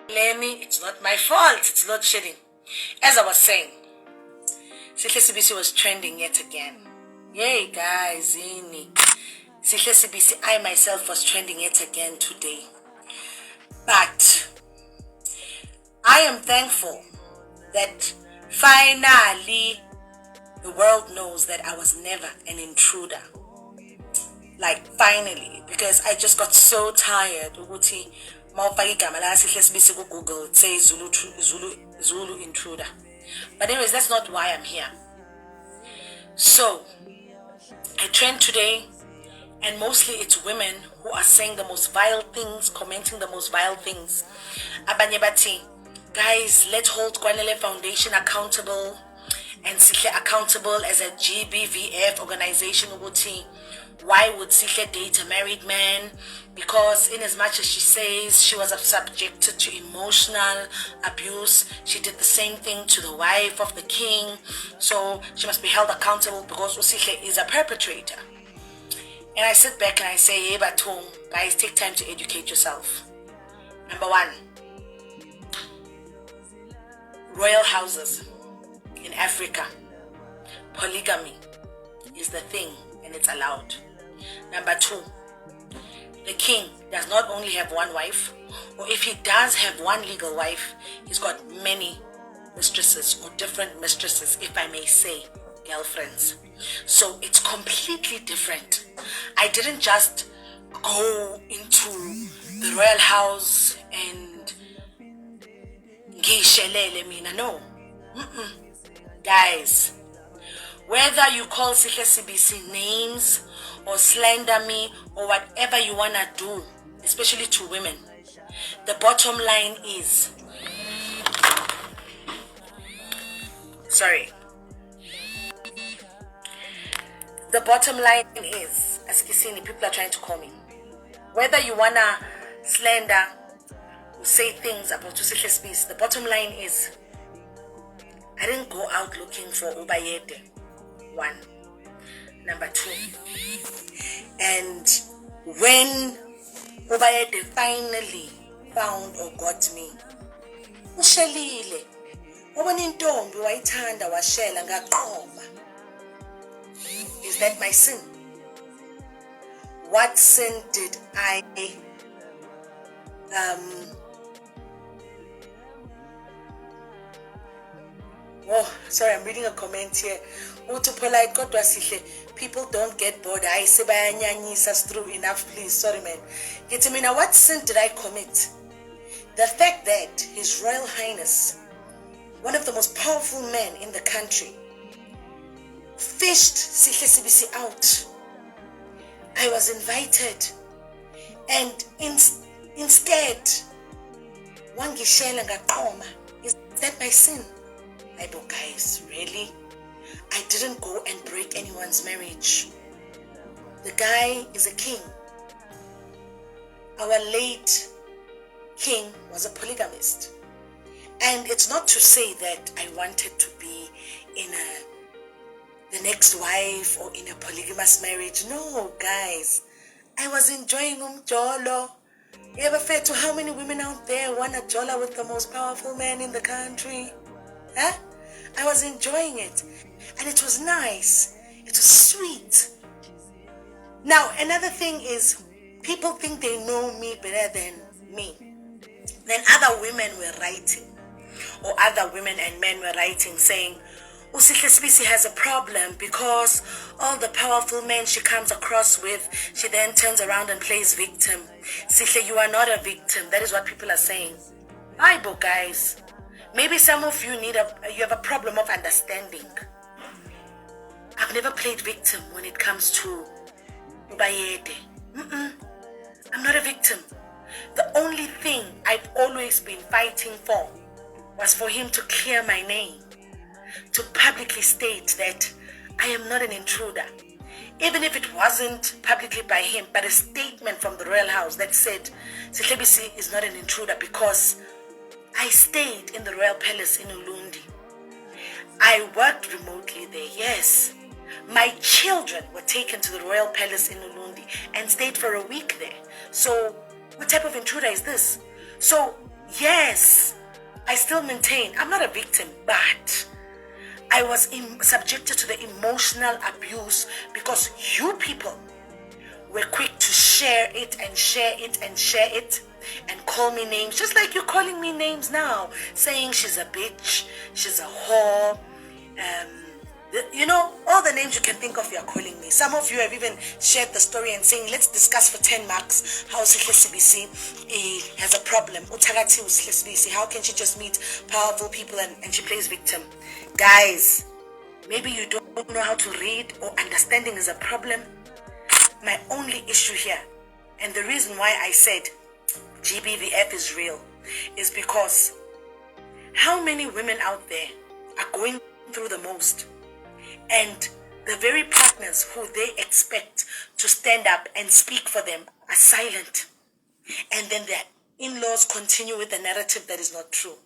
Lemi, it's not my fault. It's load shedding. As I was saying, Sihle sibisi was trending yet again. Yay, guys, Sihle sibisi, I myself was trending yet again today. But I am thankful that finally the world knows that I was never an intruder. Like, finally, because I just got so tired. Ukuthi mawufaka igama la Sihle sibisi ku Google, it says Zulu intruder. But anyways, that's not why I'm here. So I trend today, and mostly it's women who are saying the most vile things, commenting the most vile things. Abanye bathi, guys, let's hold Kwanele Foundation accountable and Sihle accountable as a GBVF organization. Ukuthi, why would Sihle date a married man? Because in as much as she says she was subjected to emotional abuse, she did the same thing to the wife of the king. So she must be held accountable because Sihle is a perpetrator. And I sit back and I say, hey, Batum, guys, take time to educate yourself. Number one, royal houses in Africa, polygamy is the thing and it's allowed. Number two, the king does not only have one wife, or if he does have one legal wife, he's got many mistresses or different mistresses, if I may say, girlfriends. So it's completely different. I didn't just go into the royal house and no. Guys, whether you call Sihle sibisi names or slander me or whatever you want to do, especially to women, the bottom line is, the bottom line is, as Kisini, people are trying to call me, whether you want to slander or say things about Sihle sibisi, the bottom line is, I didn't go out looking for ubayede. One. Number two. And when ubayede finally found or got me, ushelile. Wabona intombi wayithanda washela ngaqoma. Is that my sin? What sin did I Oh, sorry, I'm reading a comment here. Polite, God was Sihle. People don't get bored. I say bayanyanyisa through enough, please. Sorry, man. Now, what sin did I commit? The fact that His Royal Highness, one of the most powerful men in the country, fished Sihle sibisi out. I was invited, and instead, wangishela ngaqoma. Is that my sin? I don't, guys, really? I didn't go and break anyone's marriage. The guy is a king. Our late king was a polygamist. And it's not to say that I wanted to be in the next wife or in a polygamous marriage. No, guys. I was enjoying ujola. You ever fed to how many women out there want a jola with the most powerful man in the country? Huh? I was enjoying it. And it was nice. It was sweet. Now, another thing is, people think they know me better than me. Then other women were writing, or other women and men were writing, saying, Sihle sibisi has a problem because all the powerful men she comes across with, she then turns around and plays victim. Sihle, you are not a victim. That is what people are saying. Bible, guys. Maybe some of you you have a problem of understanding. I've never played victim when it comes to ubayede. I'm not a victim. The only thing I've always been fighting for was for him to clear my name, to publicly state that I am not an intruder. Even if it wasn't publicly by him, but a statement from the royal house that said Sihle sibisi is not an intruder because I stayed in the royal palace in Ulundi. I worked remotely there, yes. My children were taken to the royal palace in Ulundi and stayed for a week there. So what type of intruder is this? So Yes, I still maintain I'm not a victim, but I was subjected to the emotional abuse because you people were quick to share it and share it and share it and call me names, just like you're calling me names now, saying she's a bitch, she's a whore, you know, all the names you can think of, you're calling me. Some of you have even shared the story and saying, let's discuss for 10 marks how Sihle sibisi has a problem. Utagati Sihle sibisi, how can she just meet powerful people and she plays victim? Guys, maybe you don't know how to read or understanding is a problem. My only issue here, and the reason why I said GBVF is real, is because how many women out there are going through the most, and the very partners who they expect to stand up and speak for them are silent, and then their in-laws continue with a narrative that is not true.